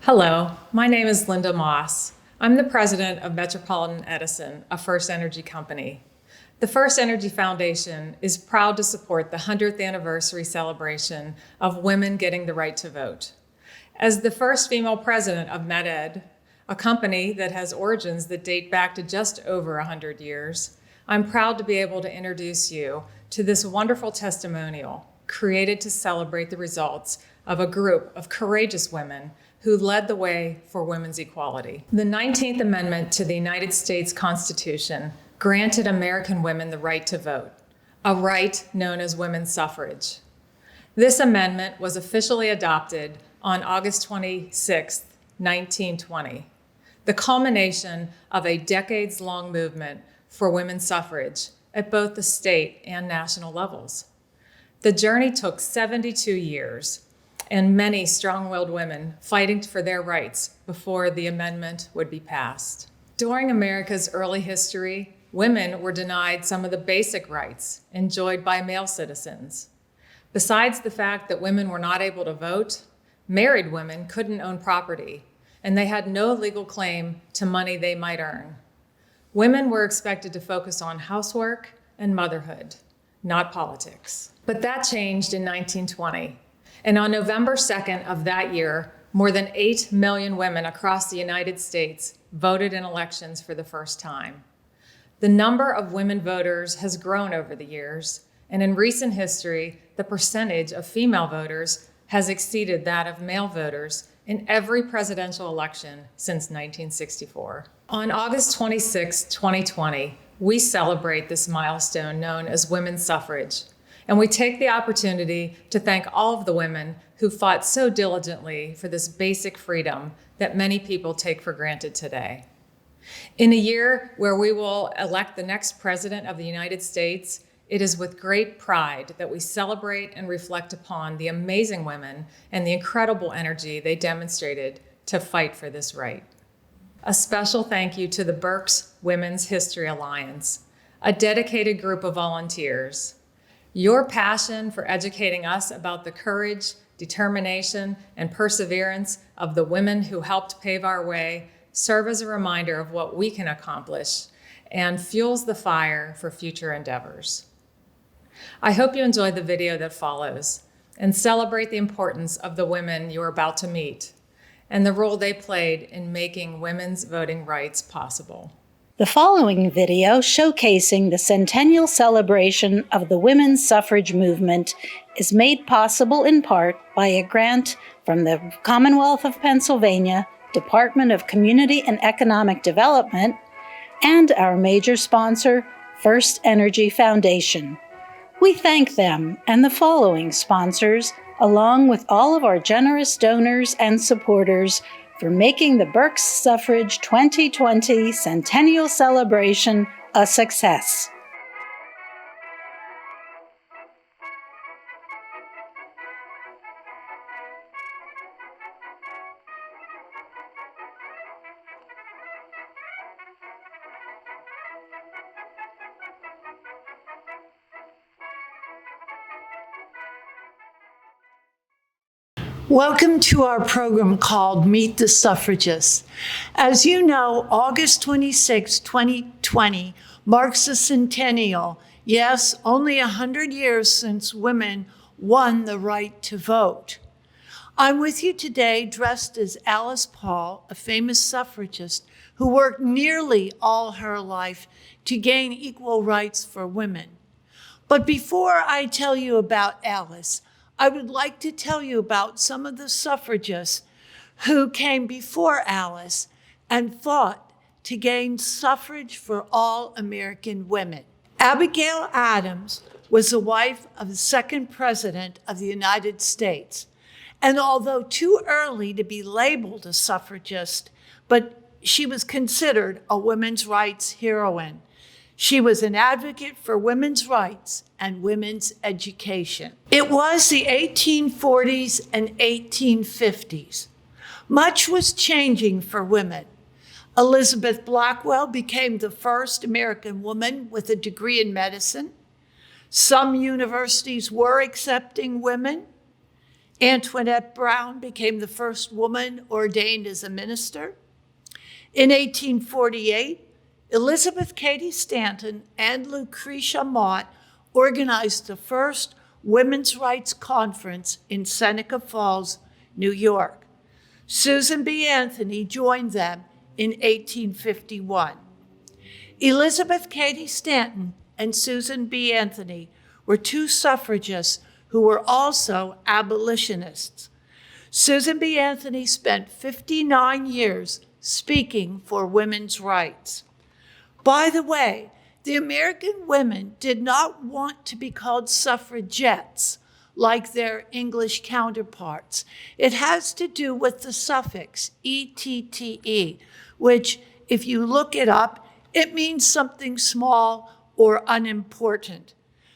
Hello, my name is Linda Moss. I'm the president of Metropolitan Edison, a First Energy company. The First Energy Foundation is proud to support the 100th anniversary celebration of women getting the right to vote. As the first female president of MedEd, a company that has origins that date back to just over 100 years, I'm proud to be able to introduce you to this wonderful testimonial created to celebrate the results of a group of courageous women who led the way for women's equality. The 19th Amendment to the United States Constitution granted American women the right to vote, a right known as women's suffrage. This amendment was officially adopted on August 26, 1920, the culmination of a decades-long movement for women's suffrage at both the state and national levels. The journey took 72 years and many strong-willed women fighting for their rights before the amendment would be passed. During America's early history, women were denied some of the basic rights enjoyed by male citizens. Besides the fact that women were not able to vote, married women couldn't own property, and they had no legal claim to money they might earn. Women were expected to focus on housework and motherhood, not politics. But that changed in 1920. And on November 2nd of that year, more than 8 million women across the United States voted in elections for the first time. The number of women voters has grown over the years, and in recent history, the percentage of female voters has exceeded that of male voters in every presidential election since 1964. On August 26, 2020, we celebrate this milestone known as women's suffrage. And we take the opportunity to thank all of the women who fought so diligently for this basic freedom that many people take for granted today. In a year where we will elect the next president of the United States, it is with great pride that we celebrate and reflect upon the amazing women and the incredible energy they demonstrated to fight for this right. A special thank you to the Berks Women's History Alliance, a dedicated group of volunteers. Your passion for educating us about the courage, determination, and perseverance of the women who helped pave our way serve as a reminder of what we can accomplish and fuels the fire for future endeavors. I hope you enjoy the video that follows and celebrate the importance of the women you are about to meet and the role they played in making women's voting rights possible. The following video showcasing the Centennial celebration of the women's suffrage movement is made possible in part by a grant from the Commonwealth of Pennsylvania, Department of Community and Economic Development, and our major sponsor, First Energy Foundation. We thank them and the following sponsors, along with all of our generous donors and supporters, for making the Berks Suffrage 2020 Centennial Celebration a success. Welcome to our program called Meet the Suffragists. As you know, August 26, 2020 marks the centennial. Yes, only 100 years since women won the right to vote. I'm with you today dressed as Alice Paul, a famous suffragist who worked nearly all her life to gain equal rights for women. But before I tell you about Alice, I would like to tell you about some of the suffragists who came before Alice and fought to gain suffrage for all American women. Abigail Adams was the wife of the second president of the United States. And although too early to be labeled a suffragist, but she was considered a women's rights heroine. She was an advocate for women's rights and women's education. It was the 1840s and 1850s. Much was changing for women. Elizabeth Blackwell became the first American woman with a degree in medicine. Some universities were accepting women. Antoinette Brown became the first woman ordained as a minister. In 1848, Elizabeth Cady Stanton and Lucretia Mott organized the first women's rights conference in Seneca Falls, New York. Susan B. Anthony joined them in 1851. Elizabeth Cady Stanton and Susan B. Anthony were two suffragists who were also abolitionists. Susan B. Anthony spent 59 years speaking for women's rights. By the way, the American women did not want to be called suffragettes like their English counterparts. It has to do with the suffix "ette," which, if you look it up, it means something small or unimportant.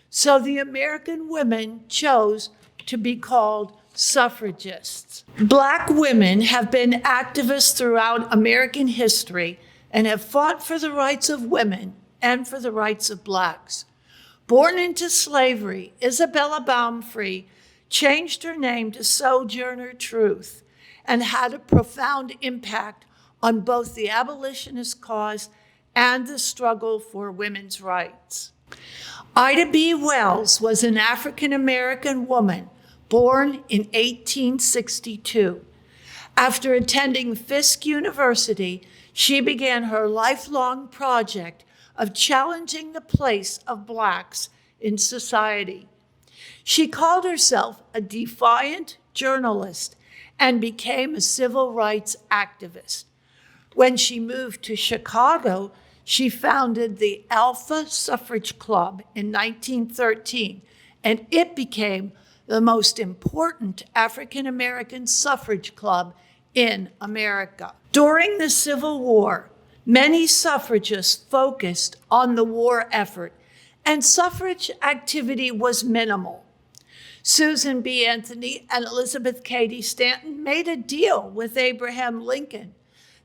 So the American women chose to be called suffragists. Black women have been activists throughout American history and have fought for the rights of women and for the rights of blacks. Born into slavery, Isabella Baumfree changed her name to Sojourner Truth and had a profound impact on both the abolitionist cause and the struggle for women's rights. Ida B. Wells was an African-American woman born in 1862. After attending Fisk University, she began her lifelong project of challenging the place of blacks in society. She called herself a defiant journalist and became a civil rights activist. When she moved to Chicago, she founded the Alpha Suffrage Club in 1913, and it became the most important African-American suffrage club in America. During the Civil War, many suffragists focused on the war effort, and suffrage activity was minimal. Susan B. Anthony and Elizabeth Cady Stanton made a deal with Abraham Lincoln.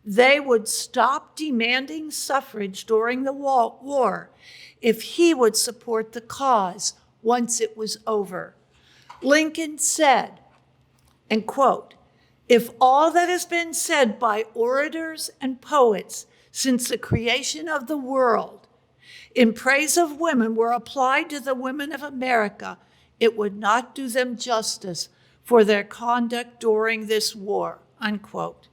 They would stop demanding suffrage during the war if he would support the cause once it was over. Lincoln said, and quote, "If all that has been said by orators and poets since the creation of the world in praise of women were applied to the women of America, it would not do them justice for their conduct during this war," unquote.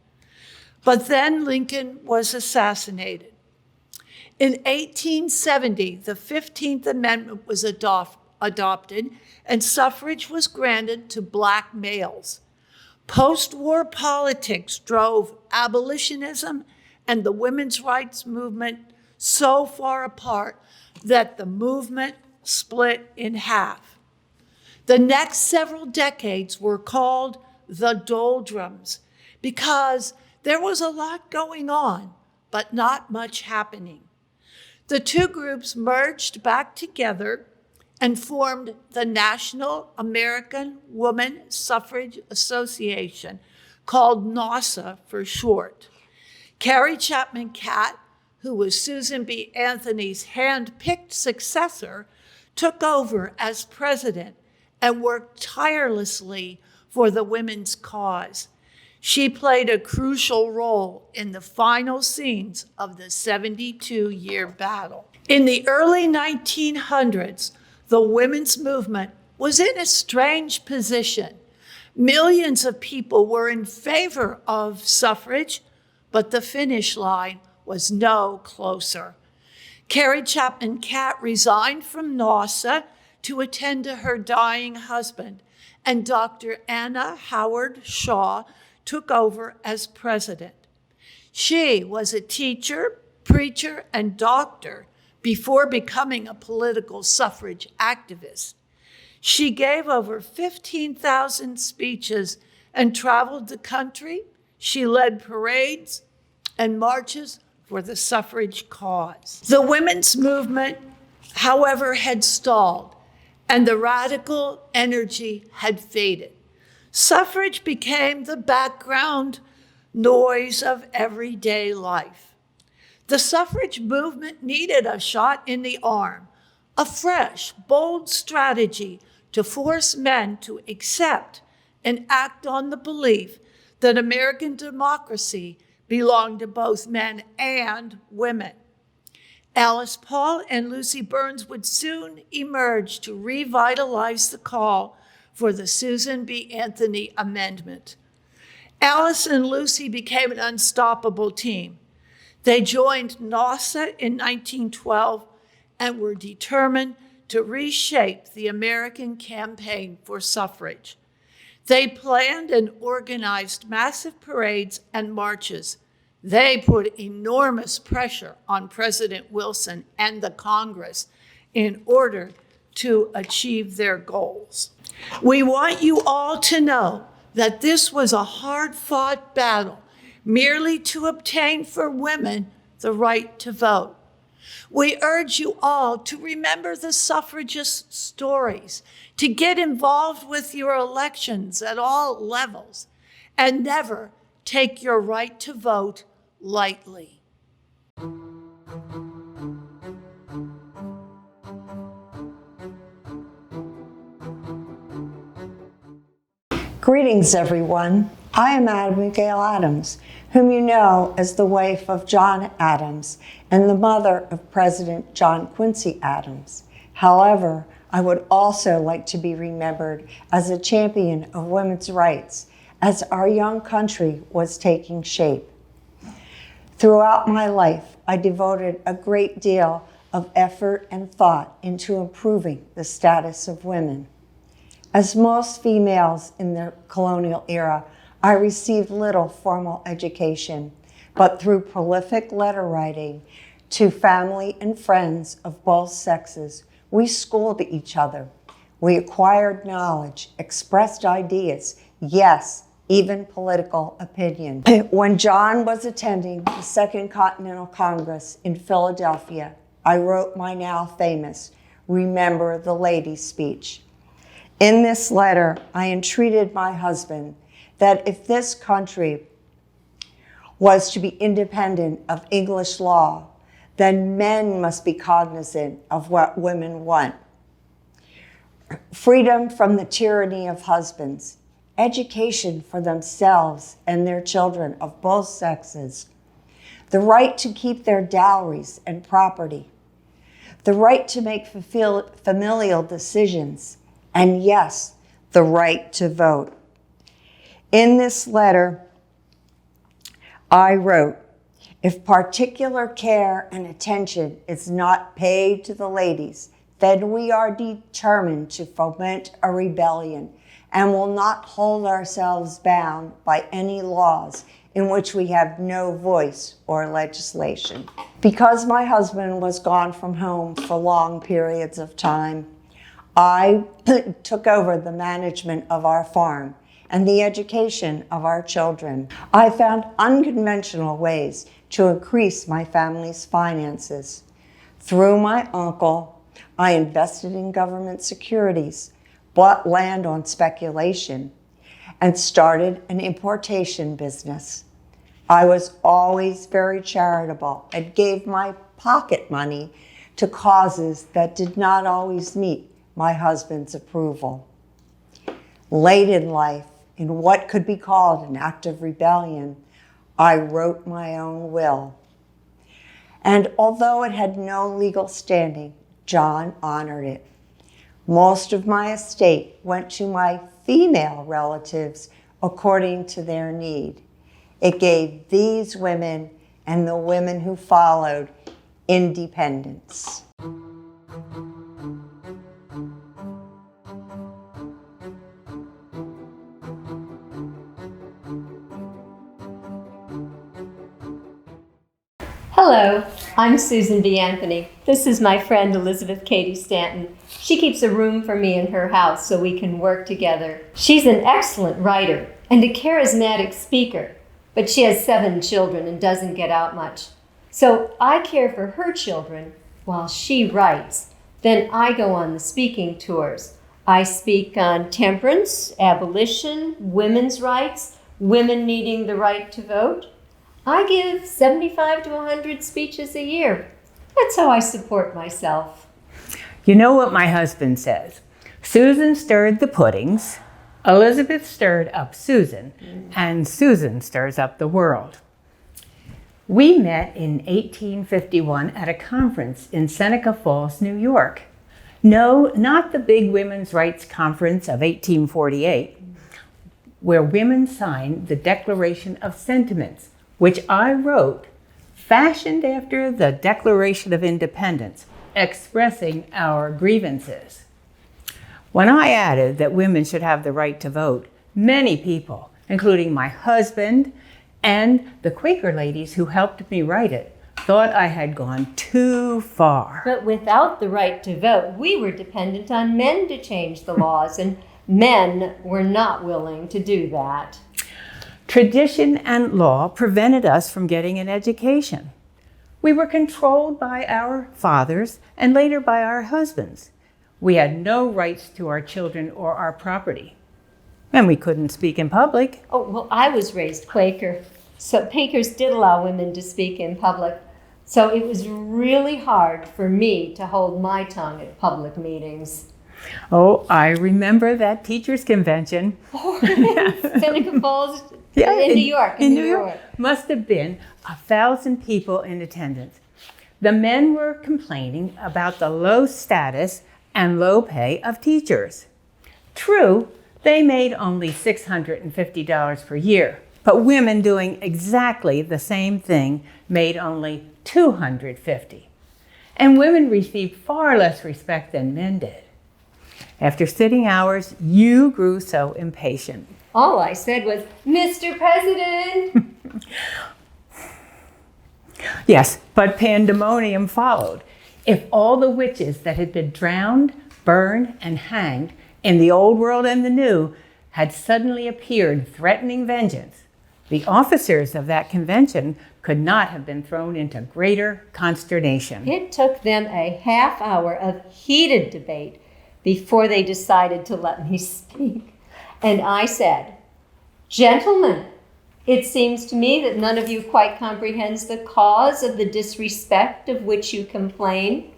But then Lincoln was assassinated. In 1870, the 15th Amendment was adopted, and suffrage was granted to black males. Post-war politics drove abolitionism and the women's rights movement so far apart that the movement split in half. The next several decades were called the doldrums because there was a lot going on, but not much happening. The two groups merged back together and formed the National American Woman Suffrage Association, called NAWSA for short. Carrie Chapman Catt, who was Susan B. Anthony's hand-picked successor, took over as president and worked tirelessly for the women's cause. She played a crucial role in the final scenes of the 72-year battle. In the early 1900s, the women's movement was in a strange position. Millions of people were in favor of suffrage, but the finish line was no closer. Carrie Chapman Catt resigned from NAWSA to attend to her dying husband, and Dr. Anna Howard Shaw took over as president. She was a teacher, preacher, and doctor before becoming a political suffrage activist. She gave over 15,000 speeches and traveled the country. She led parades and marches for the suffrage cause. The women's movement, however, had stalled, and the radical energy had faded. Suffrage became the background noise of everyday life. The suffrage movement needed a shot in the arm, a fresh, bold strategy to force men to accept and act on the belief that American democracy belonged to both men and women. Alice Paul and Lucy Burns would soon emerge to revitalize the call for the Susan B. Anthony Amendment. Alice and Lucy became an unstoppable team. They joined NASA in 1912 and were determined to reshape the American campaign for suffrage. They planned and organized massive parades and marches. They put enormous pressure on President Wilson and the Congress in order to achieve their goals. We want you all to know that this was a hard-fought battle merely to obtain for women the right to vote. We urge you all to remember the suffragist stories, to get involved with your elections at all levels, and never take your right to vote lightly. Greetings, everyone. I am Abigail Adams, whom you know as the wife of John Adams and the mother of President John Quincy Adams. However, I would also like to be remembered as a champion of women's rights as our young country was taking shape. Throughout my life, I devoted a great deal of effort and thought into improving the status of women. As most females in the colonial era, I received little formal education, but through prolific letter writing to family and friends of both sexes, we schooled each other. We acquired knowledge, expressed ideas, yes, even political opinion. When John was attending the Second Continental Congress in Philadelphia, I wrote my now famous Remember the Lady speech. In this letter, I entreated my husband that if this country was to be independent of English law, then men must be cognizant of what women want. Freedom from the tyranny of husbands, education for themselves and their children of both sexes, the right to keep their dowries and property, the right to make familial decisions, and yes, the right to vote. In this letter, I wrote, if particular care and attention is not paid to the ladies, then we are determined to foment a rebellion and will not hold ourselves bound by any laws in which we have no voice or legislation. Because my husband was gone from home for long periods of time, I took over the management of our farm and the education of our children. I found unconventional ways to increase my family's finances. Through my uncle, I invested in government securities, bought land on speculation, and started an importation business. I was always very charitable and gave my pocket money to causes that did not always meet my husband's approval. Late in life, in what could be called an act of rebellion, I wrote my own will. And although it had no legal standing, John honored it. Most of my estate went to my female relatives according to their need. It gave these women and the women who followed independence. Hello, I'm Susan B. Anthony. This is my friend Elizabeth Cady Stanton. She keeps a room for me in her house so we can work together. She's an excellent writer and a charismatic speaker, but she has 7 children and doesn't get out much. So I care for her children while she writes. Then I go on the speaking tours. I speak on temperance, abolition, women's rights, women needing the right to vote. I give 75 to 100 speeches a year. That's how I support myself. You know what my husband says. Susan stirred the puddings. Elizabeth stirred up Susan, and Susan stirs up the world. We met in 1851 at a conference in Seneca Falls, New York. No, not the big women's rights conference of 1848, where women signed the Declaration of Sentiments, which I wrote, fashioned after the Declaration of Independence, expressing our grievances. When I added that women should have the right to vote, many people, including my husband and the Quaker ladies who helped me write it, thought I had gone too far. But without the right to vote, we were dependent on men to change the laws, and men were not willing to do that. Tradition and law prevented us from getting an education. We were controlled by our fathers and later by our husbands. We had no rights to our children or our property. And we couldn't speak in public. Oh, well, I was raised Quaker, so Quakers did allow women to speak in public. So it was really hard for me to hold my tongue at public meetings. Oh, I remember that teachers' convention. Seneca Falls Yeah, in New York. In New York. Must have been 1,000 people in attendance. The men were complaining about the low status and low pay of teachers. True, they made only $650 per year, but women doing exactly the same thing made only $250. And women received far less respect than men did. After sitting hours, you grew so impatient. All I said was, Mr. President. Yes, but pandemonium followed. If all the witches that had been drowned, burned, and hanged in the old world and the new had suddenly appeared threatening vengeance, the officers of that convention could not have been thrown into greater consternation. It took them a half hour of heated debate before they decided to let me speak. And I said, "Gentlemen, it seems to me that none of you quite comprehends the cause of the disrespect of which you complain.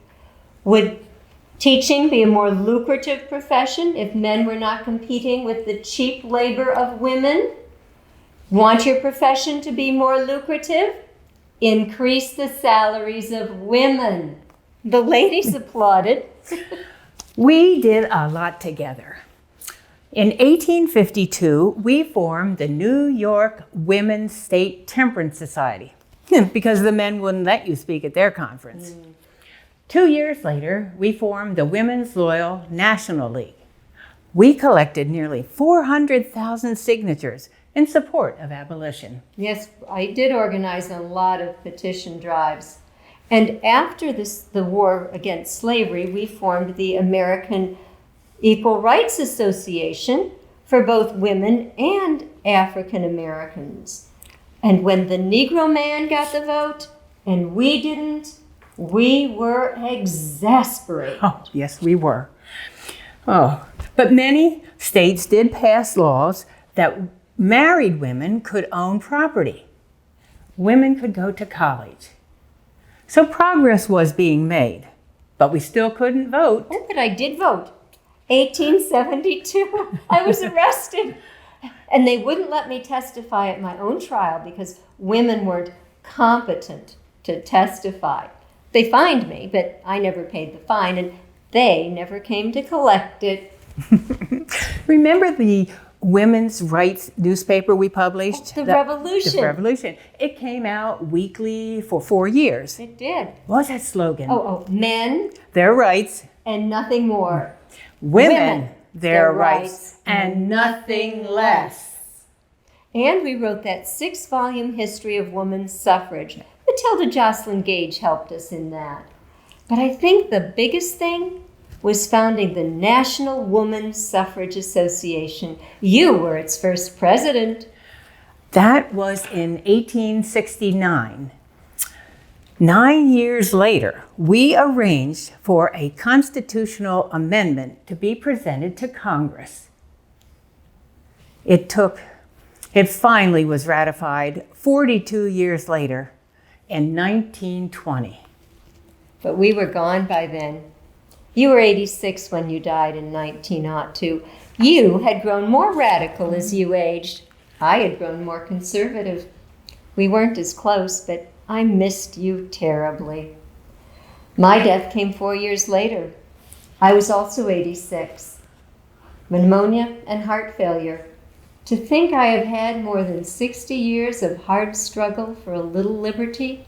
Would teaching be a more lucrative profession if men were not competing with the cheap labor of women? Want your profession to be more lucrative? Increase the salaries of women." The ladies applauded. We did a lot together. In 1852, we formed the New York Women's State Temperance Society because the men wouldn't let you speak at their conference. 2 years later, we formed the Women's Loyal National League. We collected nearly 400,000 signatures in support of abolition. Yes, I did organize a lot of petition drives. And after the war against slavery, we formed the American Equal Rights Association for both women and African Americans. And when the Negro man got the vote and we didn't, we were exasperated. Oh, yes, we were. Oh, but many states did pass laws that married women could own property. Women could go to college. So progress was being made, but we still couldn't vote. Oh, but I did vote. 1872, I was arrested. And they wouldn't let me testify at my own trial because women weren't competent to testify. They fined me, but I never paid the fine, and they never came to collect it. Remember the women's rights newspaper we published? The Revolution. The Revolution. It came out weekly for 4 years. It did. What was that slogan? Men Their rights. and nothing more. Women, their rights, and nothing less. And we wrote that 6-volume history of women's suffrage. Matilda Jocelyn Gage helped us in that. But I think the biggest thing was founding the National Woman Suffrage Association. You were its first president. That was in 1869. 9 years later, we arranged for a constitutional amendment to be presented to Congress. It finally was ratified 42 years later in 1920. But we were gone by then. You were 86 when you died in 1902. You had grown more radical as you aged. I had grown more conservative. We weren't as close, but I missed you terribly. My death came 4 years later. I was also 86. Pneumonia and heart failure. To think I have had more than 60 years of hard struggle for a little liberty,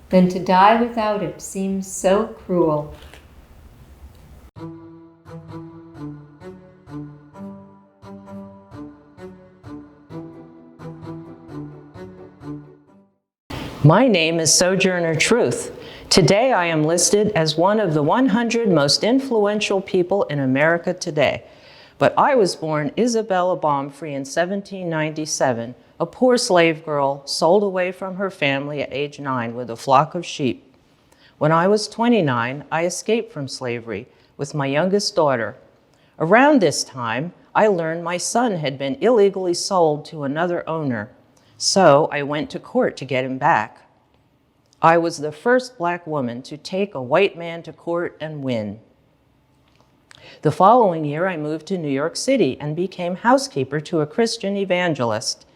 then to die without it seems so cruel. My name is Sojourner Truth. Today I am listed as one of the 100 most influential people in America today. But I was born Isabella Baumfree in 1797, a poor slave girl sold away from her family at age 9 with a flock of sheep. When I was 29, I escaped from slavery with my youngest daughter. Around this time, I learned my son had been illegally sold to another owner. So I went to court to get him back. I was the first Black woman to take a white man to court and win. The following year, I moved to New York City and became housekeeper to a Christian evangelist.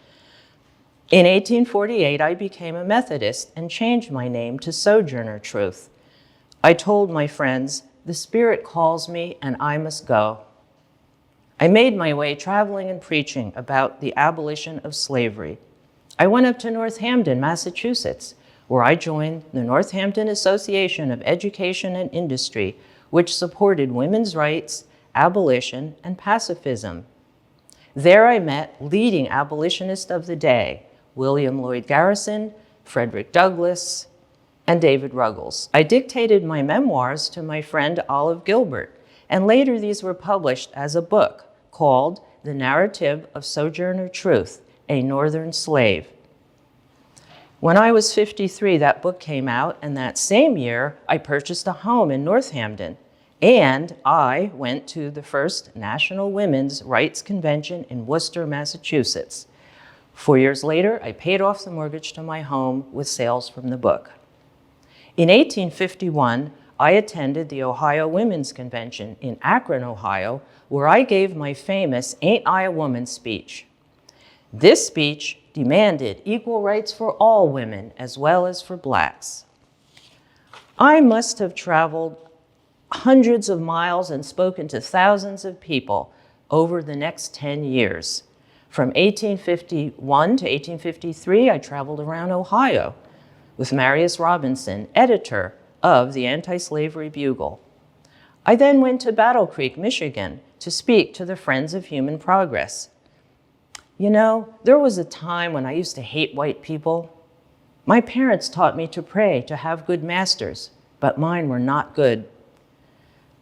In 1848, I became a Methodist and changed my name to Sojourner Truth. I told my friends, "The Spirit calls me and I must go." I made my way traveling and preaching about the abolition of slavery. I went up to Northampton, Massachusetts, where I joined the Northampton Association of Education and Industry, which supported women's rights, abolition, and pacifism. There I met leading abolitionists of the day, William Lloyd Garrison, Frederick Douglass, and David Ruggles. I dictated my memoirs to my friend Olive Gilbert, and later these were published as a book called The Narrative of Sojourner Truth, a Northern Slave. When I was 53, that book came out, and that same year, I purchased a home in Northampton, and I went to the first National Women's Rights Convention in Worcester, Massachusetts. 4 years later, I paid off the mortgage to my home with sales from the book. In 1851, I attended the Ohio Women's Convention in Akron, Ohio, where I gave my famous "Ain't I a Woman" speech. This speech demanded equal rights for all women as well as for Blacks. I must have traveled hundreds of miles and spoken to thousands of people over the next 10 years. From 1851 to 1853, I traveled around Ohio with Marius Robinson, editor of the Anti-Slavery Bugle. I then went to Battle Creek, Michigan, to speak to the Friends of Human Progress. You know, there was a time when I used to hate white people. My parents taught me to pray to have good masters, but mine were not good.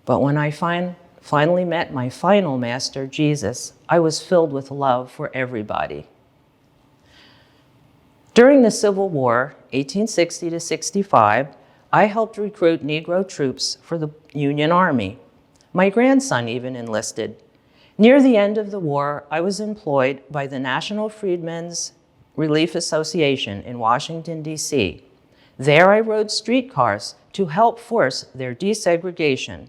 But when I finally met my final master, Jesus, I was filled with love for everybody. During the Civil War, 1860 to 65, I helped recruit Negro troops for the Union Army. My grandson even enlisted. Near the end of the war, I was employed by the National Freedmen's Relief Association in Washington, D.C. There I rode streetcars to help force their desegregation.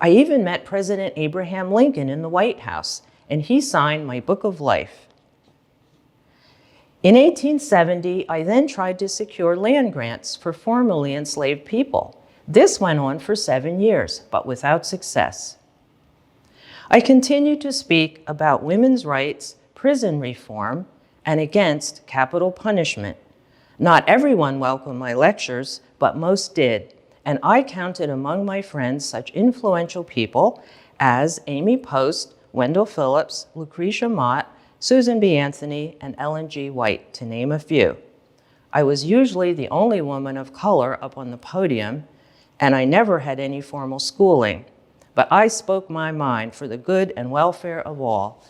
I even met President Abraham Lincoln in the White House, and he signed my Book of Life. In 1870, I then tried to secure land grants for formerly enslaved people. This went on for 7 years, but without success. I continued to speak about women's rights, prison reform, and against capital punishment. Not everyone welcomed my lectures, but most did, and I counted among my friends such influential people as Amy Post, Wendell Phillips, Lucretia Mott, Susan B. Anthony, and Ellen G. White, to name a few. I was usually the only woman of color up on the podium, and I never had any formal schooling. But I spoke my mind for the good and welfare of all,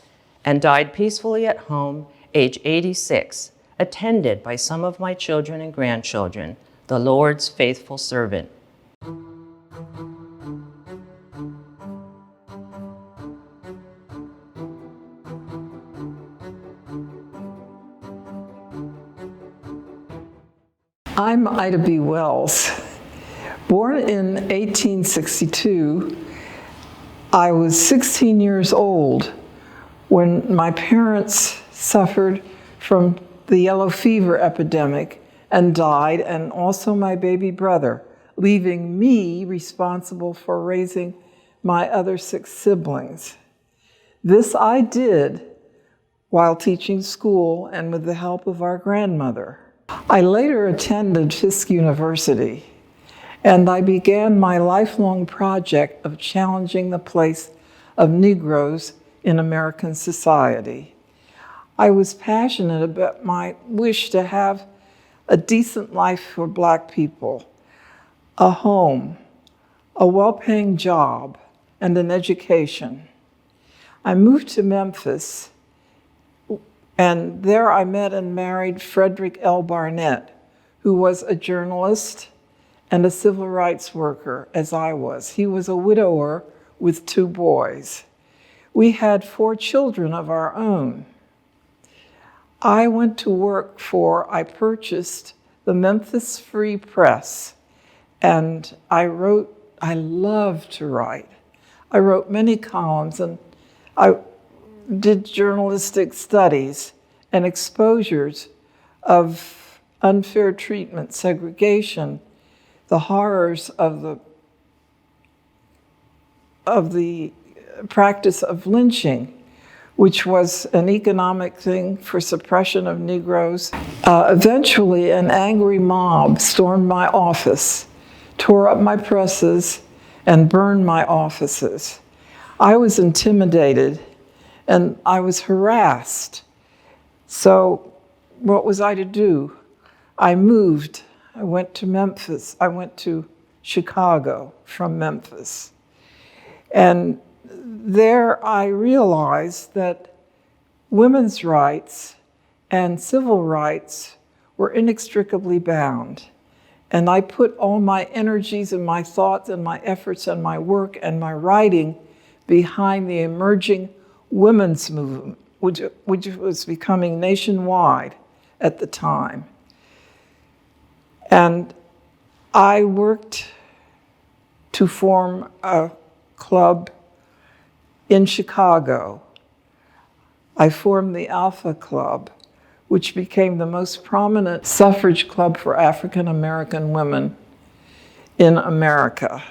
and died peacefully at home, age 86, attended by some of my children and grandchildren, the Lord's faithful servant. I'm Ida B. Wells. Born in 1862, I was 16 years old when my parents suffered from the yellow fever epidemic and died, and also my baby brother, leaving me responsible for raising my other 6 siblings. This I did while teaching school and with the help of our grandmother. I later attended Fisk University, and I began my lifelong project of challenging the place of Negroes in American society. I was passionate about my wish to have a decent life for Black people, a home, a well-paying job, and an education. I moved to Memphis, and there I met and married Frederick L. Barnett, who was a journalist and a civil rights worker, as I was. He was a widower with 2 boys. We had 4 children of our own. I went to work I purchased the Memphis Free Press, and I loved to write. I wrote many columns, and I did journalistic studies and exposures of unfair treatment, segregation, the horrors of the practice of lynching, which was an economic thing for suppression of Negroes. Eventually, an angry mob stormed my office, tore up my presses, and burned my offices. I was intimidated, and I was harassed. So what was I to do? I moved. I went to Memphis. I went to Chicago from Memphis. And there I realized that women's rights and civil rights were inextricably bound. And I put all my energies and my thoughts and my efforts and my work and my writing behind the emerging women's movement, which was becoming nationwide at the time. And I worked to form a club in Chicago. I formed the Alpha Club, which became the most prominent suffrage club for African American women in America.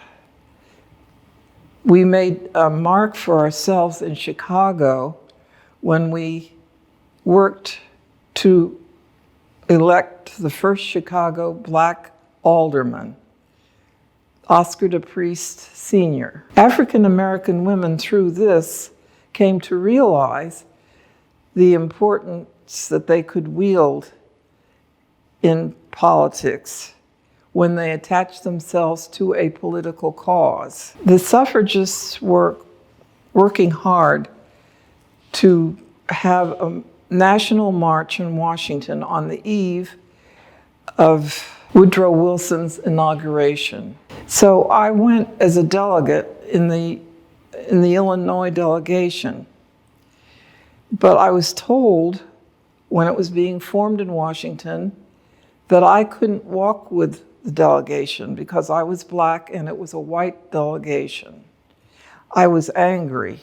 We made a mark for ourselves in Chicago when we worked to elect the first Chicago Black alderman, Oscar DePriest Sr. African American women through this came to realize the importance that they could wield in politics when they attached themselves to a political cause. The suffragists were working hard to have a national march in Washington on the eve of Woodrow Wilson's inauguration. So I went as a delegate in the Illinois delegation. But I was told when it was being formed in Washington that I couldn't walk with the delegation because I was Black and it was a white delegation. I was angry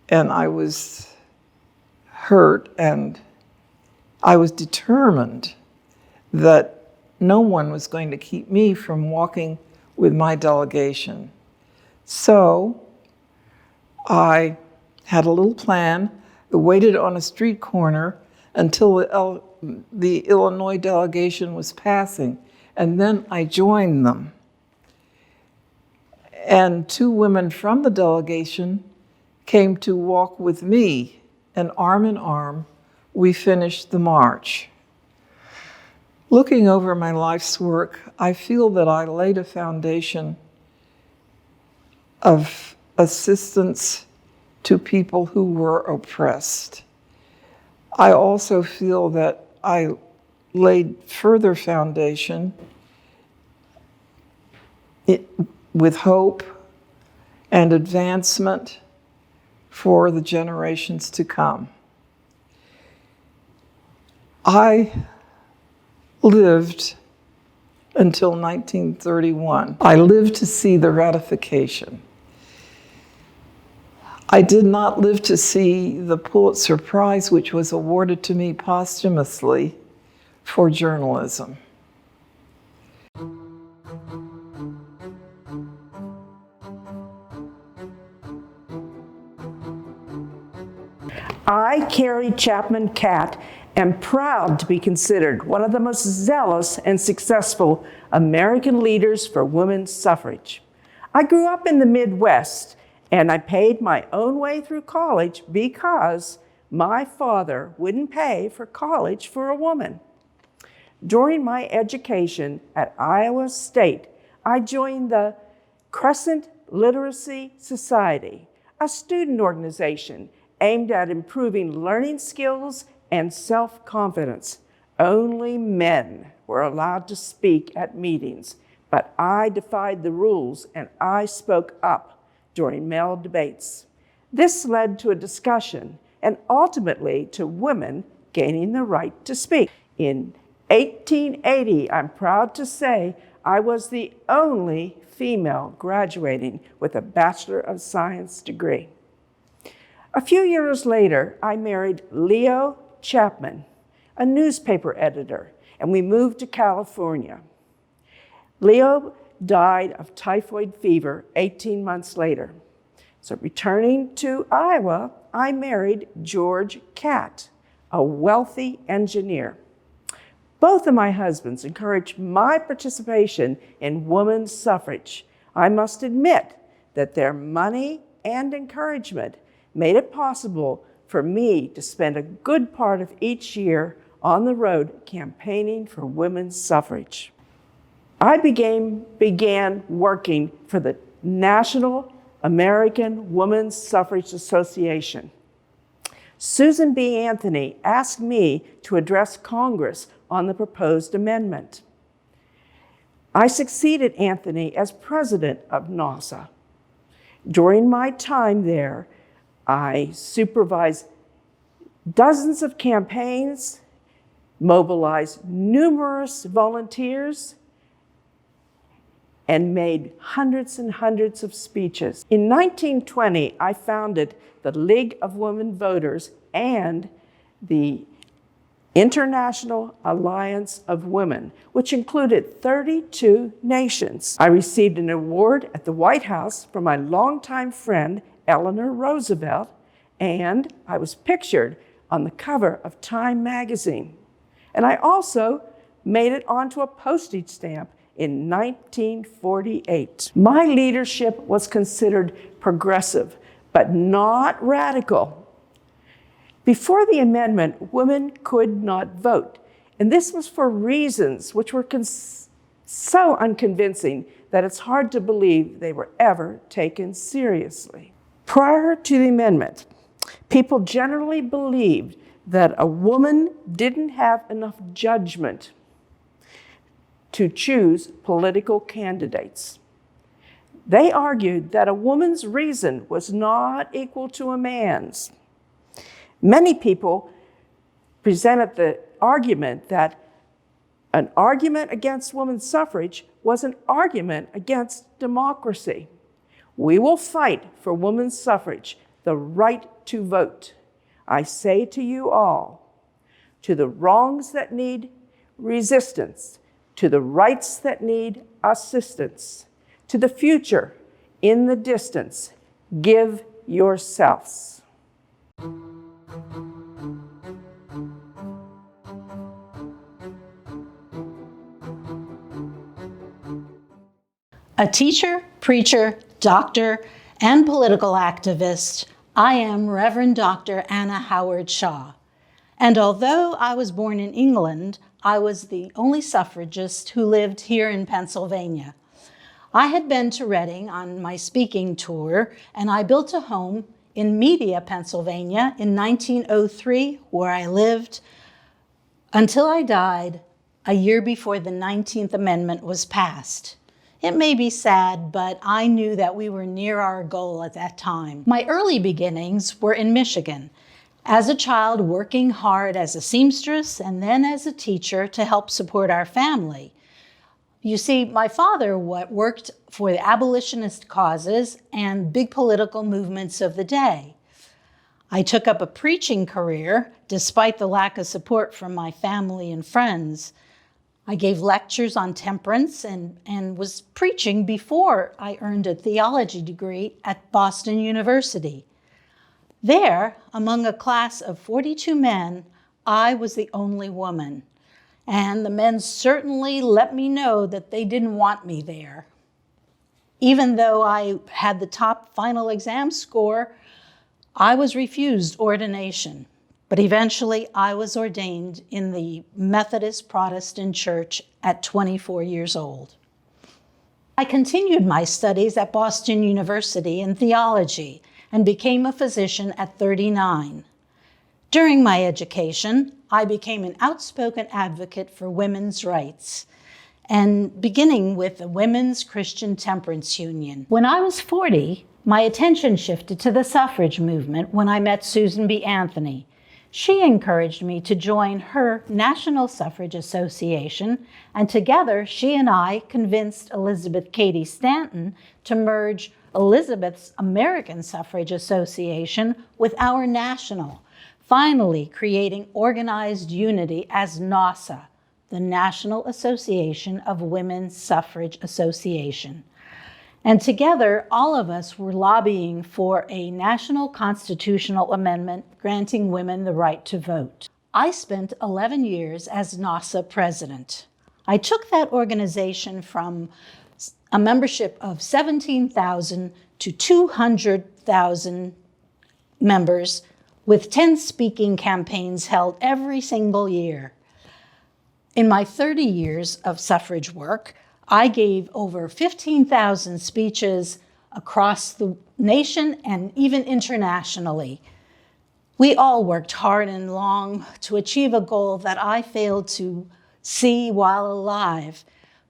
and I was hurt, and I was determined that no one was going to keep me from walking with my delegation. So I had a little plan. I waited on a street corner until the Illinois delegation was passing, and then I joined them. And 2 women from the delegation came to walk with me, and arm in arm, we finished the march. Looking over my life's work, I feel that I laid a foundation of assistance to people who were oppressed. I also feel that I laid further foundation with hope and advancement for the generations to come. I lived until 1931. I lived to see the ratification. I did not live to see the Pulitzer Prize, which was awarded to me posthumously for journalism. I, Carrie Chapman Catt, am proud to be considered one of the most zealous and successful American leaders for women's suffrage. I grew up in the Midwest, and I paid my own way through college because my father wouldn't pay for college for a woman. During my education at Iowa State, I joined the Crescent Literacy Society, a student organization aimed at improving learning skills and self-confidence. Only men were allowed to speak at meetings, but I defied the rules and I spoke up during male debates. This led to a discussion and ultimately to women gaining the right to speak. In 1880, I'm proud to say, I was the only female graduating with a Bachelor of Science degree. A few years later, I married Leo Chapman, a newspaper editor, and we moved to California. Leo died of typhoid fever 18 months later. So returning to Iowa, I married George Catt, a wealthy engineer. Both of my husbands encouraged my participation in women's suffrage. I must admit that their money and encouragement made it possible for me to spend a good part of each year on the road campaigning for women's suffrage. I began working for the National American Women's Suffrage Association. Susan B. Anthony asked me to address Congress on the proposed amendment. I succeeded Anthony as president of NAWSA. During my time there, I supervised dozens of campaigns, mobilized numerous volunteers, and made hundreds and hundreds of speeches. In 1920, I founded the League of Women Voters and the International Alliance of Women, which included 32 nations. I received an award at the White House from my longtime friend, Eleanor Roosevelt, and I was pictured on the cover of Time magazine. And I also made it onto a postage stamp in 1948. My leadership was considered progressive, but not radical. Before the amendment, women could not vote, and this was for reasons which were so unconvincing that it's hard to believe they were ever taken seriously. Prior to the amendment, people generally believed that a woman didn't have enough judgment to choose political candidates. They argued that a woman's reason was not equal to a man's. Many people presented the argument that an argument against women's suffrage was an argument against democracy. We will fight for women's suffrage, the right to vote. I say to you all, to the wrongs that need resistance, to the rights that need assistance, to the future in the distance, give yourselves. A teacher, preacher, doctor, and political activist, I am Reverend Dr. Anna Howard Shaw. And although I was born in England, I was the only suffragist who lived here in Pennsylvania. I had been to Reading on my speaking tour, and I built a home in Media, Pennsylvania in 1903, where I lived until I died a year before the 19th Amendment was passed. It may be sad, but I knew that we were near our goal at that time. My early beginnings were in Michigan, as a child working hard as a seamstress and then as a teacher to help support our family. You see, my father worked for the abolitionist causes and big political movements of the day. I took up a preaching career despite the lack of support from my family and friends. I gave lectures on temperance and was preaching before I earned a theology degree at Boston University. There, among a class of 42 men, I was the only woman. And the men certainly let me know that they didn't want me there. Even though I had the top final exam score, I was refused ordination. But eventually I was ordained in the Methodist Protestant Church at 24 years old. I continued my studies at Boston University in theology and became a physician at 39. During my education, I became an outspoken advocate for women's rights, and beginning with the Women's Christian Temperance Union. When I was 40, my attention shifted to the suffrage movement when I met Susan B. Anthony. She encouraged me to join her National Suffrage Association, and together she and I convinced Elizabeth Cady Stanton to merge Elizabeth's American Suffrage Association with our national, finally creating organized unity as NAWSA, the National Association of Women's Suffrage Association. And together, all of us were lobbying for a national constitutional amendment granting women the right to vote. I spent 11 years as NAWSA president. I took that organization from a membership of 17,000 to 200,000 members, with 10 speaking campaigns held every single year. In my 30 years of suffrage work, I gave over 15,000 speeches across the nation and even internationally. We all worked hard and long to achieve a goal that I failed to see while alive.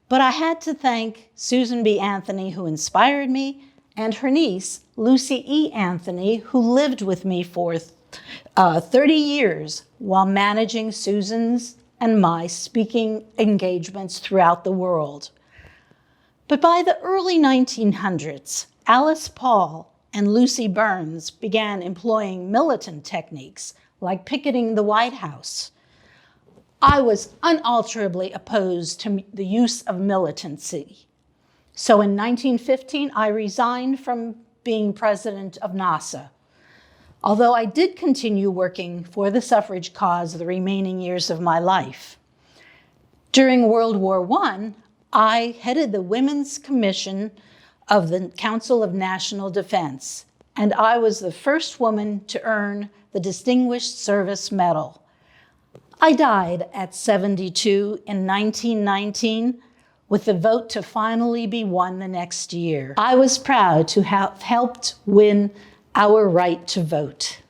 But I had to thank Susan B. Anthony, who inspired me, and her niece, Lucy E. Anthony, who lived with me for 30 years while managing Susan's and my speaking engagements throughout the world. But by the early 1900s, Alice Paul and Lucy Burns began employing militant techniques like picketing the White House. I was unalterably opposed to the use of militancy. So in 1915, I resigned from being president of NAWSA. Although I did continue working for the suffrage cause the remaining years of my life. During World War I headed the Women's Commission of the Council of National Defense, and I was the first woman to earn the Distinguished Service Medal. I died at 72 in 1919, with the vote to finally be won the next year. I was proud to have helped win our right to vote.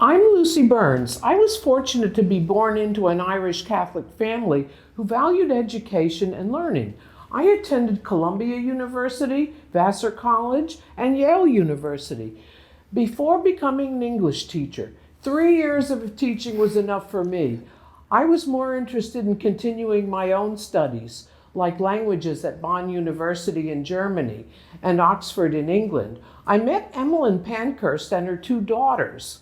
I'm Lucy Burns. I was fortunate to be born into an Irish Catholic family who valued education and learning. I attended Columbia University, Vassar College, and Yale University before becoming an English teacher. 3 years of teaching was enough for me. I was more interested in continuing my own studies, like languages at Bonn University in Germany and Oxford in England. I met Emmeline Pankhurst and her 2 daughters.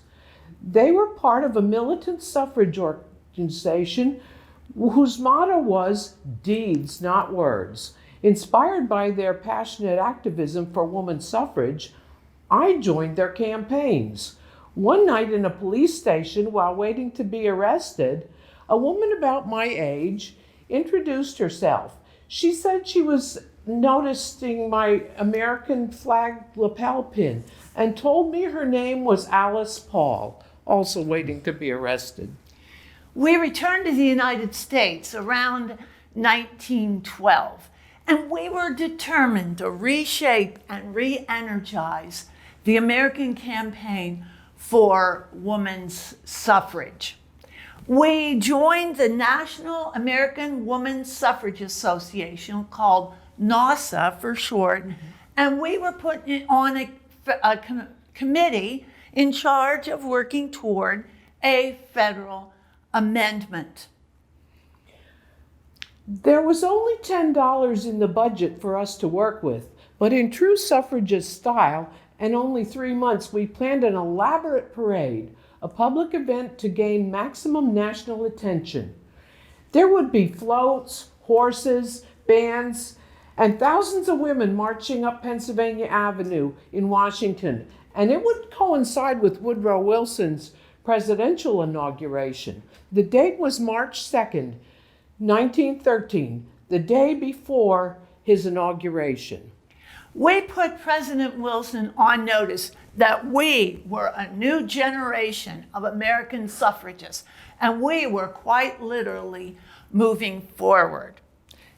They were part of a militant suffrage organization whose motto was deeds, not words. Inspired by their passionate activism for women's suffrage, I joined their campaigns. One night in a police station while waiting to be arrested, a woman about my age introduced herself. She said she was noticing my American flag lapel pin and told me her name was Alice Paul, also waiting to be arrested. We returned to the United States around 1912, and we were determined to reshape and re-energize the American campaign for women's suffrage. we joined the National American Women's Suffrage Association, called NAWSA for short, and we were put on a committee in charge of working toward a federal amendment. There was only $10 in the budget for us to work with, but in true suffragist style, and only 3 months, we planned an elaborate parade, a public event to gain maximum national attention. There would be floats, horses, bands, and thousands of women marching up Pennsylvania Avenue in Washington, and it would coincide with Woodrow Wilson's presidential inauguration. The date was March 2nd, 1913, the day before his inauguration. We put President Wilson on notice that we were a new generation of American suffragists, and we were quite literally moving forward.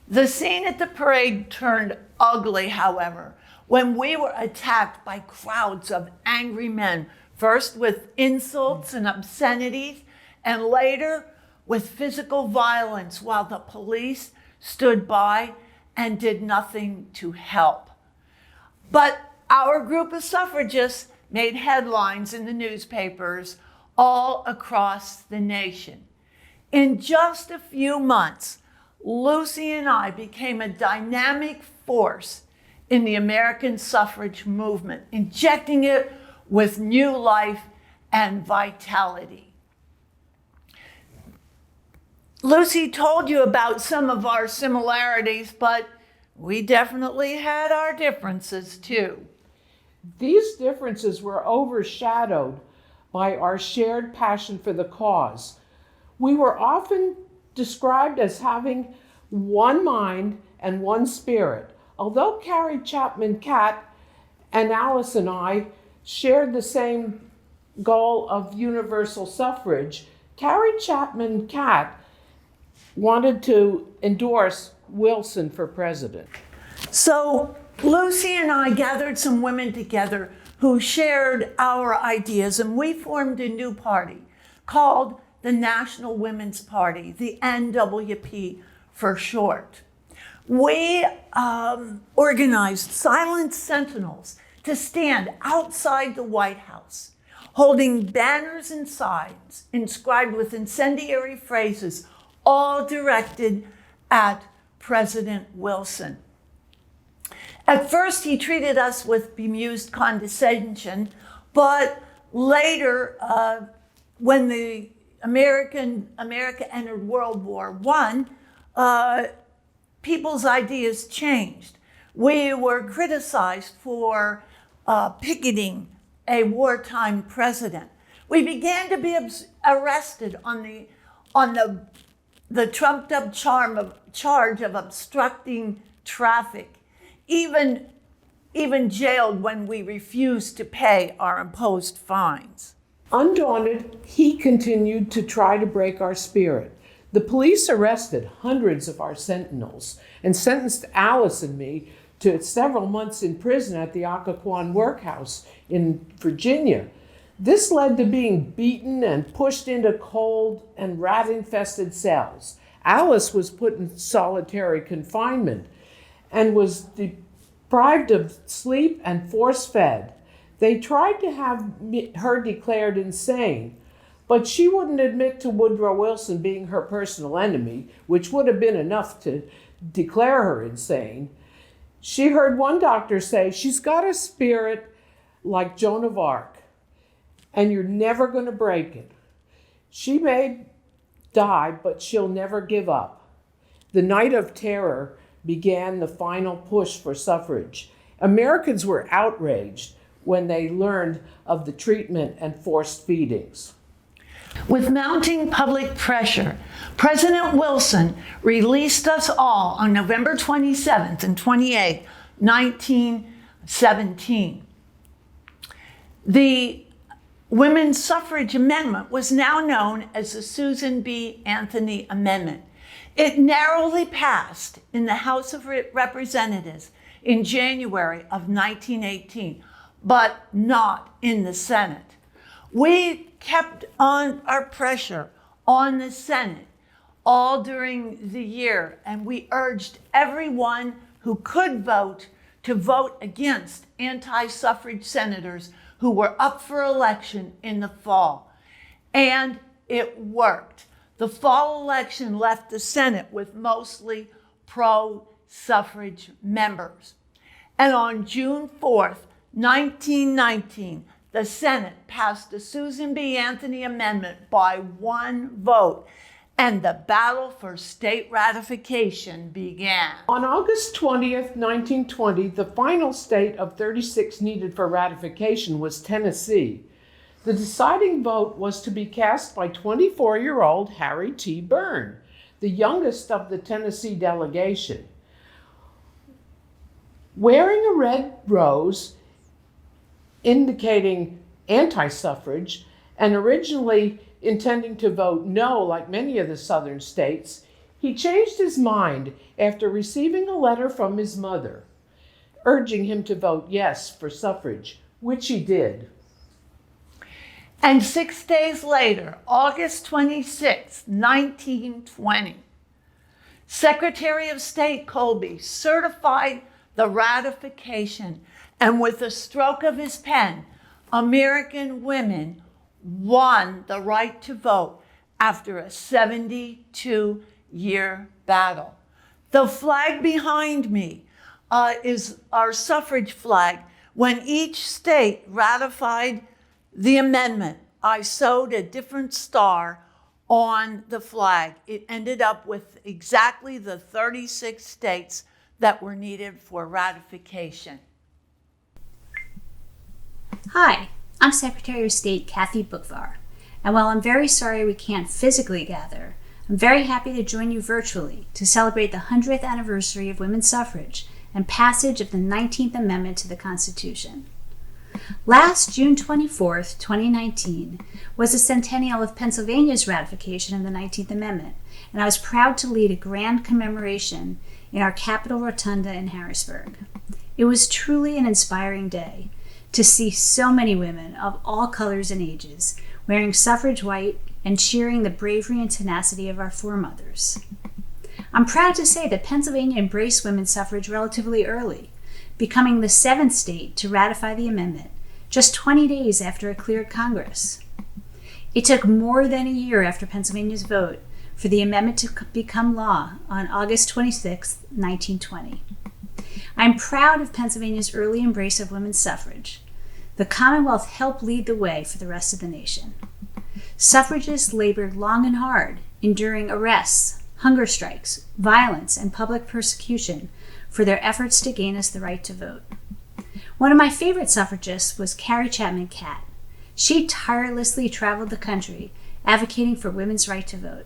The scene at the parade turned ugly, however, when we were attacked by crowds of angry men, first with insults and obscenities, and later with physical violence, while the police stood by and did nothing to help. But our group of suffragists made headlines in the newspapers all across the nation. In just a few months, Lucy and I became a dynamic force in the American suffrage movement, injecting it with new life and vitality. Lucy told you about some of our similarities, but we definitely had our differences too. These differences were overshadowed by our shared passion for the cause. We were often described as having one mind and one spirit. Although Carrie Chapman Catt and Alice and I shared the same goal of universal suffrage, Carrie Chapman Catt wanted to endorse Wilson for president. So Lucy and I gathered some women together who shared our ideas, and we formed a new party called the National Women's Party, the NWP for short. We organized silent sentinels to stand outside the White House, holding banners and signs inscribed with incendiary phrases, all directed at President Wilson. At first, he treated us with bemused condescension, but later, when America entered World War I, people's ideas changed. We were criticized for picketing a wartime president. We began to be arrested on the trumped-up charge of obstructing traffic, even jailed when we refused to pay our imposed fines. Undaunted, he continued to try to break our spirit. The police arrested hundreds of our sentinels and sentenced Alice and me to several months in prison at the Occoquan workhouse in Virginia. This led to being beaten and pushed into cold and rat-infested cells. Alice was put in solitary confinement and was deprived of sleep and force-fed. They tried to have her declared insane, but she wouldn't admit to Woodrow Wilson being her personal enemy, which would have been enough to declare her insane. She heard one doctor say, "She's got a spirit like Joan of Arc, and you're never going to break it. She may die, but she'll never give up." The Night of Terror began the final push for suffrage. Americans were outraged when they learned of the treatment and forced feedings. With mounting public pressure, President Wilson released us all on November 27th and 28th, 1917. The Women's Suffrage Amendment was now known as the Susan B. Anthony Amendment. It narrowly passed in the House of Representatives in January of 1918, but not in the Senate. We kept on our pressure on the Senate all during the year, and we urged everyone who could vote to vote against anti-suffrage senators who were up for election in the fall. And it worked. The fall election left the Senate with mostly pro-suffrage members. And on June 4th, 1919, the Senate passed the Susan B. Anthony Amendment by 1 vote, and the battle for state ratification began. On August 20th, 1920, the final state of 36 needed for ratification was Tennessee. The deciding vote was to be cast by 24-year-old Harry T. Byrne, the youngest of the Tennessee delegation. Wearing a red rose indicating anti-suffrage, and originally intending to vote no like many of the southern states, he changed his mind after receiving a letter from his mother urging him to vote yes for suffrage, which he did. And 6 days later, August 26, 1920, Secretary of State Colby certified the ratification, and with a stroke of his pen, American women won the right to vote after a 72-year battle. The flag behind me is our suffrage flag. When each state ratified the amendment, I sewed a different star on the flag. It ended up with exactly the 36 states that were needed for ratification. Hi, I'm Secretary of State Kathy Bookvar, and while I'm very sorry we can't physically gather, I'm very happy to join you virtually to celebrate the 100th anniversary of women's suffrage and passage of the 19th Amendment to the Constitution. Last June 24th, 2019, was the Centennial of Pennsylvania's ratification of the 19th Amendment, and I was proud to lead a grand commemoration in our Capitol Rotunda in Harrisburg. It was truly an inspiring day to see so many women of all colors and ages wearing suffrage white and cheering the bravery and tenacity of our foremothers. I'm proud to say that Pennsylvania embraced women's suffrage relatively early, becoming the 7th state to ratify the amendment, just 20 days after it cleared Congress. It took more than a year after Pennsylvania's vote for the amendment to become law on August 26, 1920. I'm proud of Pennsylvania's early embrace of women's suffrage. The Commonwealth helped lead the way for the rest of the nation. Suffragists labored long and hard, enduring arrests, hunger strikes, violence, and public persecution for their efforts to gain us the right to vote. One of my favorite suffragists was Carrie Chapman Catt. She tirelessly traveled the country advocating for women's right to vote.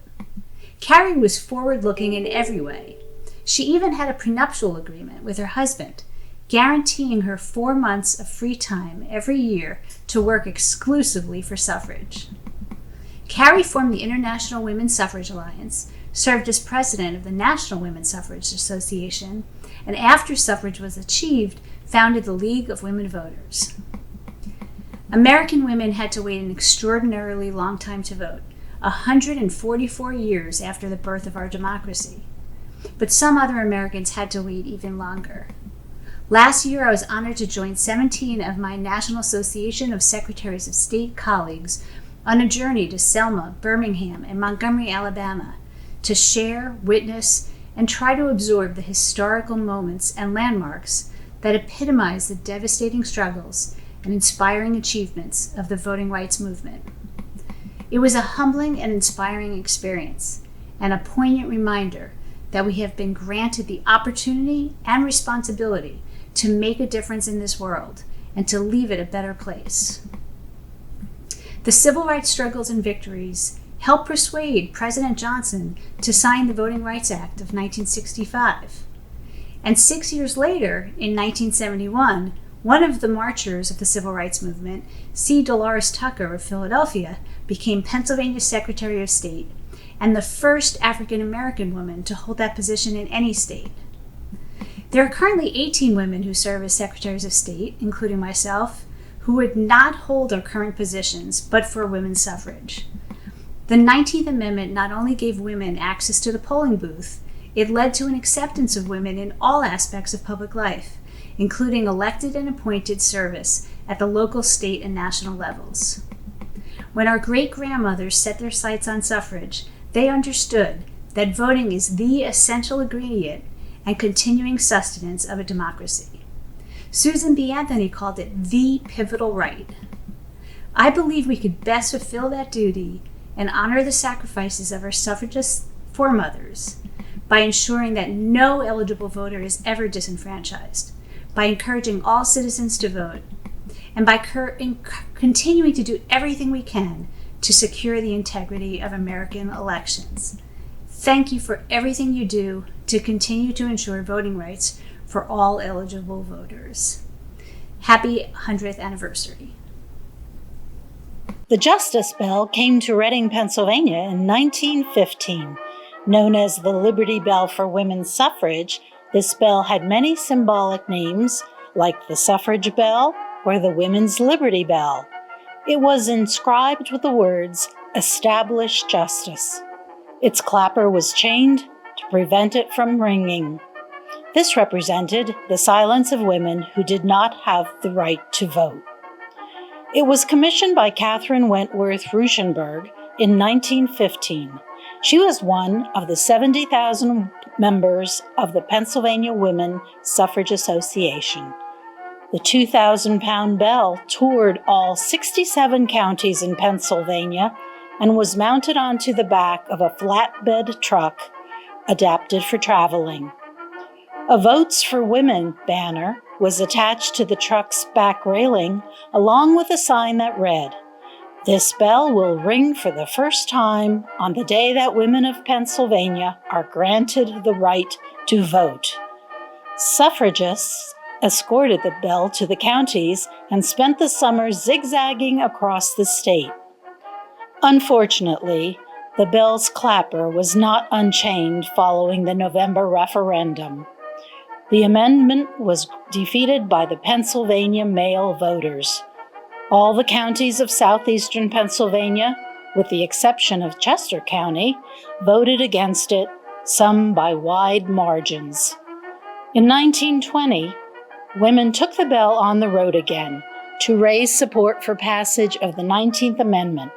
Carrie was forward-looking in every way. She even had a prenuptial agreement with her husband, guaranteeing her 4 months of free time every year to work exclusively for suffrage. Carrie formed the International Women's Suffrage Alliance, served as president of the National Women's Suffrage Association, and after suffrage was achieved, founded the League of Women Voters. American women had to wait an extraordinarily long time to vote, 144 years after the birth of our democracy. But some other Americans had to wait even longer. Last year, I was honored to join 17 of my National Association of Secretaries of State colleagues on a journey to Selma, Birmingham, and Montgomery, Alabama, to share, witness, and try to absorb the historical moments and landmarks that epitomize the devastating struggles and inspiring achievements of the voting rights movement. It was a humbling and inspiring experience, and a poignant reminder that we have been granted the opportunity and responsibility to make a difference in this world and to leave it a better place. The civil rights struggles and victories helped persuade President Johnson to sign the Voting Rights Act of 1965. And 6 years later, in 1971, one of the marchers of the civil rights movement, C. Dolores Tucker of Philadelphia, became Pennsylvania's Secretary of State and the first African American woman to hold that position in any state. There are currently 18 women who serve as Secretaries of State, including myself, who would not hold our current positions but for women's suffrage. The 19th Amendment not only gave women access to the polling booth, it led to an acceptance of women in all aspects of public life, including elected and appointed service at the local, state, and national levels. When our great-grandmothers set their sights on suffrage, they understood that voting is the essential ingredient and continuing sustenance of a democracy. Susan B. Anthony called it the pivotal right. I believe we could best fulfill that duty and honor the sacrifices of our suffragist foremothers by ensuring that no eligible voter is ever disenfranchised, by encouraging all citizens to vote, and by continuing to do everything we can to secure the integrity of American elections. Thank you for everything you do to continue to ensure voting rights for all eligible voters. Happy 100th anniversary. The Justice Bell came to Reading, Pennsylvania in 1915. Known as the Liberty Bell for women's suffrage, this bell had many symbolic names like the Suffrage Bell or the Women's Liberty Bell. It was inscribed with the words, "Establish Justice." Its clapper was chained to prevent it from ringing. This represented the silence of women who did not have the right to vote. It was commissioned by Catherine Wentworth Ruschenberg in 1915. She was one of the 70,000 members of the Pennsylvania Women Suffrage Association. The 2,000-pound bell toured all 67 counties in Pennsylvania and was mounted onto the back of a flatbed truck adapted for traveling. A Votes for Women banner was attached to the truck's back railing, along with a sign that read, "This bell will ring for the first time on the day that women of Pennsylvania are granted the right to vote." Suffragists escorted the bell to the counties and spent the summer zigzagging across the state. Unfortunately, the bell's clapper was not unchained following the November referendum. The amendment was defeated by the Pennsylvania male voters. All the counties of southeastern Pennsylvania, with the exception of Chester County, voted against it, some by wide margins. In 1920, women took the bell on the road again to raise support for passage of the 19th Amendment,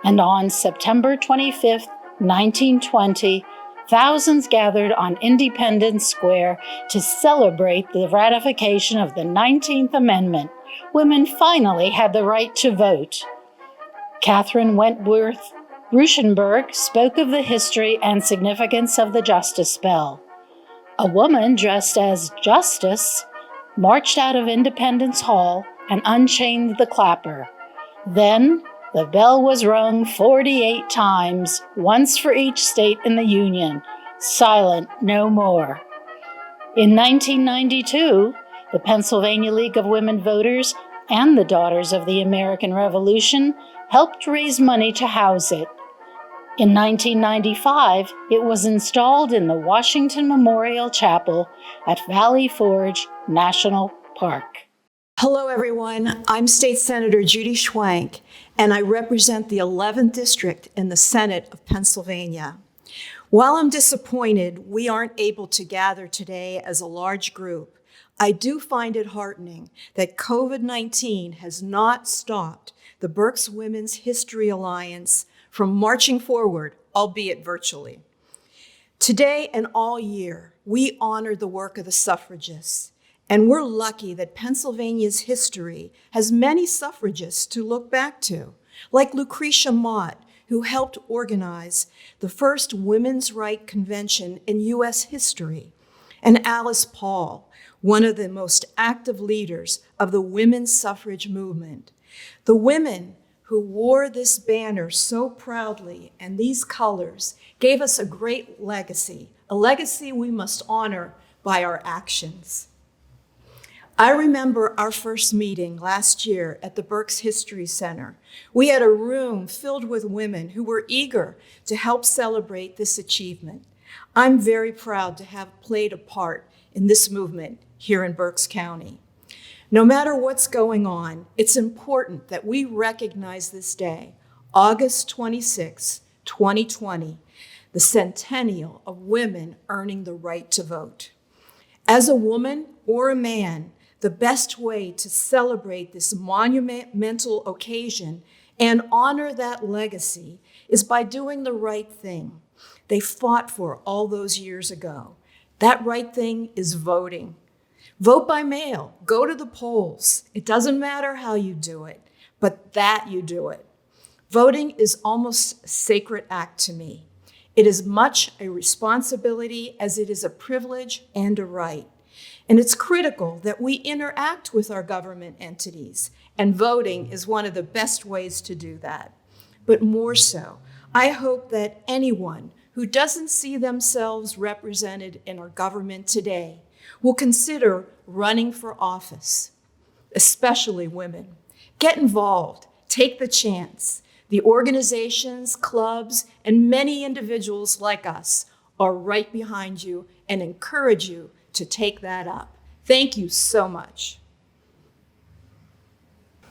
and on September 25, 1920, thousands gathered on Independence Square to celebrate the ratification of the 19th Amendment. Women finally had the right to vote. Catherine Wentworth Ruschenberg spoke of the history and significance of the Justice Bell. A woman dressed as Justice marched out of Independence Hall and unchained the clapper. Then the bell was rung 48 times, once for each state in the Union. Silent no more. In 1992, the Pennsylvania League of Women Voters and the Daughters of the American Revolution helped raise money to house it. In 1995, it was installed in the Washington Memorial Chapel at Valley Forge National Park. Hello, everyone. I'm State Senator Judy Schwank, and I represent the 11th District in the Senate of Pennsylvania. While I'm disappointed we aren't able to gather today as a large group, I do find it heartening that COVID-19 has not stopped the Berks Women's History Alliance from marching forward, albeit virtually. Today and all year, we honor the work of the suffragists, and we're lucky that Pennsylvania's history has many suffragists to look back to, like Lucretia Mott, who helped organize the first women's rights convention in U.S. history, and Alice Paul, one of the most active leaders of the women's suffrage movement. The women who wore this banner so proudly and these colors gave us a great legacy, a legacy we must honor by our actions. I remember our first meeting last year at the Berks History Center. We had a room filled with women who were eager to help celebrate this achievement. I'm very proud to have played a part in this movement here in Berks County. No matter what's going on, it's important that we recognize this day, August 26, 2020, the Centennial of Women Earning the Right to Vote. As a woman or a man, the best way to celebrate this monumental occasion and honor that legacy is by doing the right thing they fought for all those years ago. That right thing is voting. Vote by mail, go to the polls. It doesn't matter how you do it, but that you do it. Voting is almost a sacred act to me. It is much a responsibility as it is a privilege and a right. And it's critical that we interact with our government entities, and voting is one of the best ways to do that. But more so, I hope that anyone who doesn't see themselves represented in our government today will consider running for office, especially women. Get involved, take the chance. The organizations, clubs, and many individuals like us are right behind you and encourage you to take that up. Thank you so much.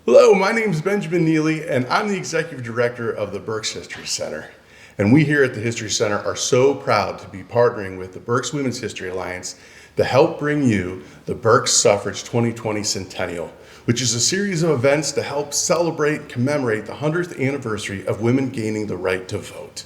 Hello, my name is Benjamin Neely, and I'm the Executive Director of the Berks History Center. And we here at the History Center are so proud to be partnering with the Berks Women's History Alliance to help bring you the Berks Suffrage 2020 Centennial, which is a series of events to help celebrate and commemorate the 100th anniversary of women gaining the right to vote.